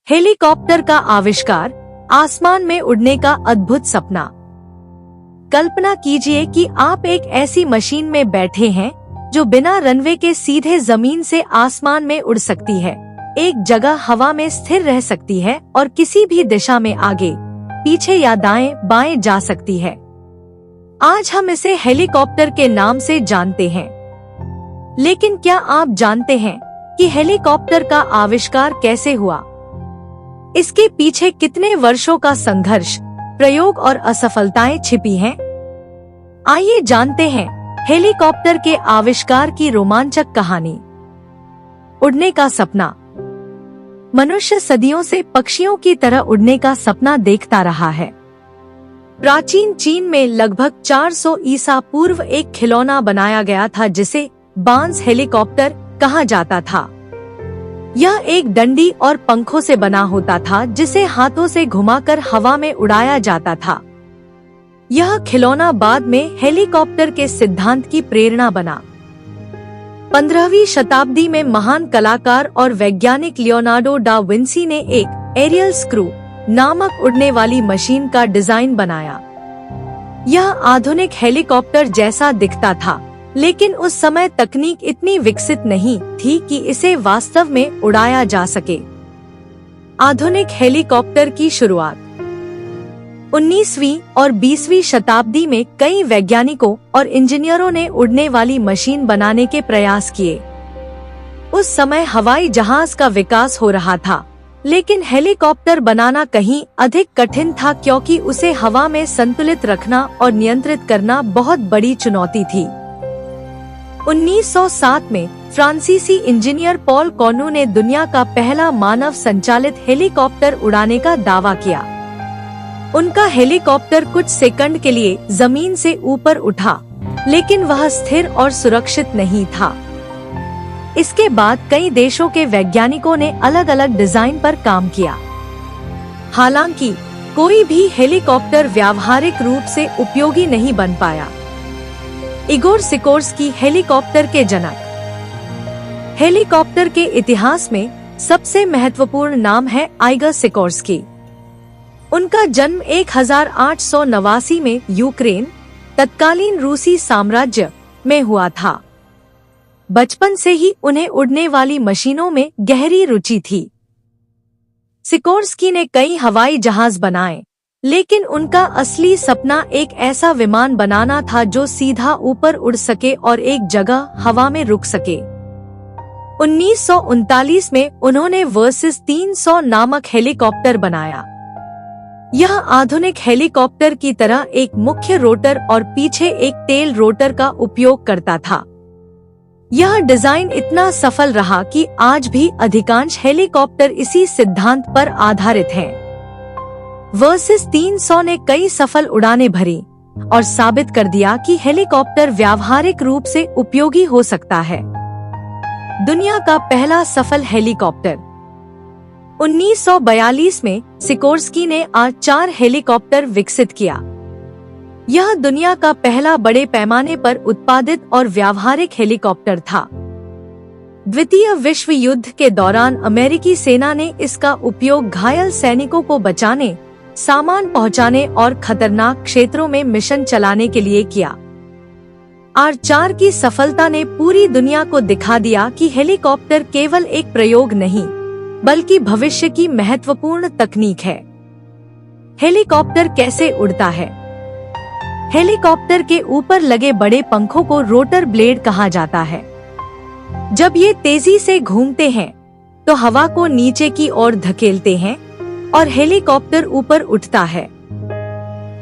Helicopter का आविष्कार, आसमान में उड़ने का अद्भुत सपना। कल्पना कीजिए कि आप एक ऐसी मशीन में बैठे हैं जो बिना रनवे के सीधे जमीन से आसमान में उड़ सकती है, एक जगह हवा में स्थिर रह सकती है और किसी भी दिशा में आगे, पीछे या दाएं बाएं जा सकती है। आज हम इसे हेलीकॉप्टर के नाम से जानते हैं। लेकिन क्या आप जानते हैं कि हेलीकॉप्टर का आविष्कार कैसे हुआ? इसके पीछे कितने वर्षों का संघर्ष, प्रयोग और असफलताएं छिपी हैं? आइए जानते हैं हेलीकॉप्टर के आविष्कार की रोमांचक कहानी। उड़ने का सपना। मनुष्य सदियों से पक्षियों की तरह उड़ने का सपना देखता रहा है। प्राचीन चीन में लगभग 400 ईसा पूर्व एक खिलौना बनाया गया था जिसे बांस हेलीकॉप्टर कहा जाता था। यह एक डंडी और पंखों से बना होता था जिसे हाथों से घुमाकर हवा में उड़ाया जाता था। यह खिलौना बाद में हेलीकॉप्टर के सिद्धांत की प्रेरणा बना। 15वीं शताब्दी में महान कलाकार और वैज्ञानिक लियोनार्डो डा विंसी ने एक एरियल स्क्रू नामक उड़ने वाली मशीन का डिजाइन बनाया। यह आधुनिक हेलीकॉप्टर जैसा दिखता था, लेकिन उस समय तकनीक इतनी विकसित नहीं थी कि इसे वास्तव में उड़ाया जा सके। आधुनिक हेलीकॉप्टर की शुरुआत 19वीं और 20वीं शताब्दी में कई वैज्ञानिकों और इंजीनियरों ने उड़ने वाली मशीन बनाने के प्रयास किए। उस समय हवाई जहाज का विकास हो रहा था, लेकिन हेलीकॉप्टर बनाना कहीं अधिक कठिन था क्योंकि उसे हवा में संतुलित रखना और नियंत्रित करना बहुत बड़ी चुनौती थी। 1907 में फ्रांसीसी इंजीनियर पॉल कॉनू ने दुनिया का पहला मानव संचालित हेलीकॉप्टर उड़ाने का दावा किया। उनका हेलीकॉप्टर कुछ सेकंड के लिए जमीन से ऊपर उठा, लेकिन वह स्थिर और सुरक्षित नहीं था। इसके बाद कई देशों के वैज्ञानिकों ने अलग अलग डिजाइन पर काम किया। हालांकि कोई भी हेलीकॉप्टर व्यावहारिक रूप से उपयोगी नहीं बन पाया। इगोर सिकोर्स्की हेलीकॉप्टर के जनक। हेलीकॉप्टर के इतिहास में सबसे महत्वपूर्ण नाम है इगोर सिकोर्स्की। उनका जन्म 1889 में यूक्रेन, तत्कालीन रूसी साम्राज्य में हुआ था। बचपन से ही उन्हें उड़ने वाली मशीनों में गहरी रुचि थी। सिकोर्स्की ने कई हवाई जहाज बनाए, लेकिन उनका असली सपना एक ऐसा विमान बनाना था जो सीधा ऊपर उड़ सके और एक जगह हवा में रुक सके। 1939 में उन्होंने वर्सिस 300 नामक हेलीकॉप्टर बनाया। यह आधुनिक हेलीकॉप्टर की तरह एक मुख्य रोटर और पीछे एक टेल रोटर का उपयोग करता था। यह डिजाइन इतना सफल रहा कि आज भी अधिकांश हेलीकॉप्टर इसी सिद्धांत पर आधारित हैं। वर्सिस 300 ने कई सफल उड़ानें भरी और साबित कर दिया कि हेलीकॉप्टर व्यावहारिक रूप से उपयोगी हो सकता है। दुनिया का पहला सफल हेलीकॉप्टर 1942 में सिकोर्स्की ने R-4 हेलीकॉप्टर विकसित किया। यह दुनिया का पहला बड़े पैमाने पर उत्पादित और व्यावहारिक हेलीकॉप्टर था। द्वितीय विश्व युद्ध के दौरान अमेरिकी सेना ने इसका उपयोग घायल सैनिकों को बचाने, सामान पहुंचाने और खतरनाक क्षेत्रों में मिशन चलाने के लिए किया। R-4 की सफलता ने पूरी दुनिया को दिखा दिया कि हेलीकॉप्टर केवल एक प्रयोग नहीं, बल्कि भविष्य की महत्वपूर्ण तकनीक है। हेलीकॉप्टर कैसे उड़ता है? हेलीकॉप्टर के ऊपर लगे बड़े पंखों को रोटर ब्लेड कहा जाता है। जब ये तेजी से घूमते हैं, तो हवा को नीचे की ओर धकेलते हैं और हेलीकॉप्टर ऊपर उठता है।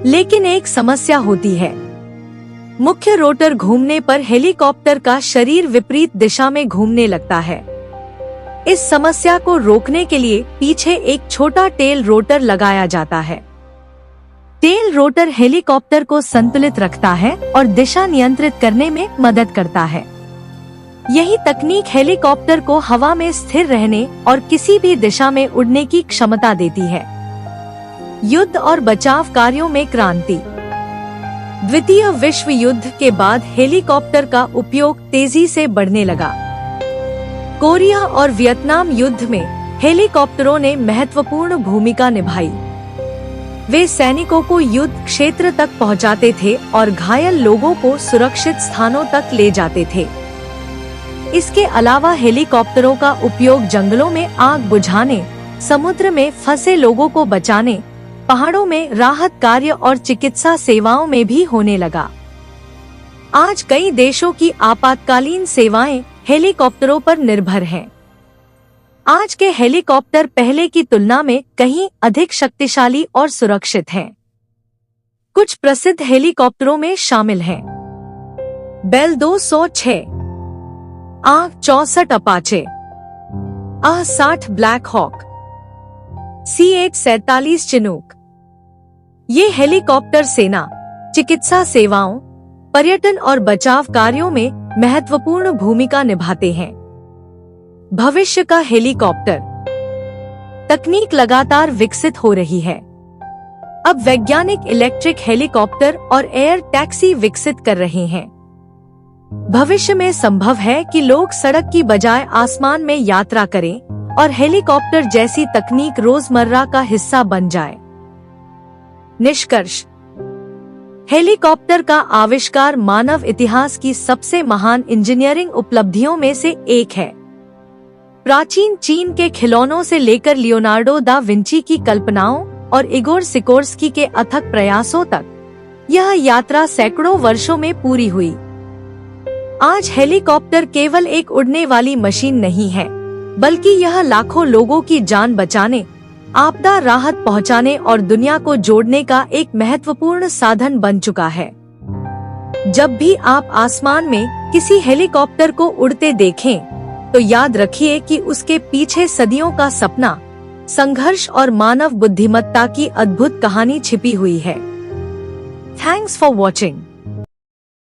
लेकिन एक समस्या होती है। मुख्य रोटर घूमने पर हेलीकॉप्टर का शरीर विपरीत दिशा में घूमने लगता है। इस समस्या को रोकने के लिए पीछे एक छोटा टेल रोटर लगाया जाता है। टेल रोटर हेलीकॉप्टर को संतुलित रखता है और दिशा नियंत्रित करने में मदद करता है। यही तकनीक हेलीकॉप्टर को हवा में स्थिर रहने और किसी भी दिशा में उड़ने की क्षमता देती है। युद्ध और बचाव कार्यों में क्रांति। द्वितीय विश्व युद्ध के बाद हेलीकॉप्टर का उपयोग तेजी से बढ़ने लगा। कोरिया और वियतनाम युद्ध में हेलीकॉप्टरों ने महत्वपूर्ण भूमिका निभाई। वे सैनिकों को युद्ध क्षेत्र तक पहुंचाते थे और घायल लोगों को सुरक्षित स्थानों तक ले जाते थे। इसके अलावा हेलीकॉप्टरों का उपयोग जंगलों में आग बुझाने, समुद्र में फंसे लोगों को बचाने, पहाड़ों में राहत कार्य और चिकित्सा सेवाओं में भी होने लगा। आज कई देशों की आपातकालीन सेवाएं हेलीकॉप्टरों पर निर्भर हैं। आज के हेलीकॉप्टर पहले की तुलना में कहीं अधिक शक्तिशाली और सुरक्षित हैं। कुछ प्रसिद्ध हेलीकॉप्टरों में शामिल हैं Bell 206, A-64 Apache, A-60 Black Hawk, C-147 Chinook. ये हेलीकॉप्टर सेना, चिकित्सा सेवाओं, पर्यटन और बचाव कार्यों में महत्वपूर्ण भूमिका निभाते हैं। भविष्य का हेलीकॉप्टर। तकनीक लगातार विकसित हो रही है। अब वैज्ञानिक इलेक्ट्रिक हेलीकॉप्टर और एयर टैक्सी विकसित कर रहे हैं। भविष्य में संभव है कि लोग सड़क की बजाय आसमान में यात्रा करें और हेलीकॉप्टर जैसी तकनीक रोजमर्रा का हिस्सा बन जाए। निष्कर्ष। हेलीकॉप्टर का आविष्कार मानव इतिहास की सबसे महान इंजीनियरिंग उपलब्धियों में से एक है। प्राचीन चीन के खिलौनों से लेकर लियोनार्डो दा विंची की कल्पनाओं और इगोर सिकोर्स्की के अथक प्रयासों तक यह यात्रा सैकड़ों वर्षों में पूरी हुई। आज हेलीकॉप्टर केवल एक उड़ने वाली मशीन नहीं है, बल्कि यह लाखों लोगों की जान बचाने, आपदा राहत पहुंचाने और दुनिया को जोड़ने का एक महत्वपूर्ण साधन बन चुका है। जब भी आप आसमान में किसी हेलीकॉप्टर को उड़ते देखें, तो याद रखिए कि उसके पीछे सदियों का सपना, संघर्ष और मानव बुद्धिमत्ता की अद्भुत कहानी छिपी हुई है। Thanks for watching.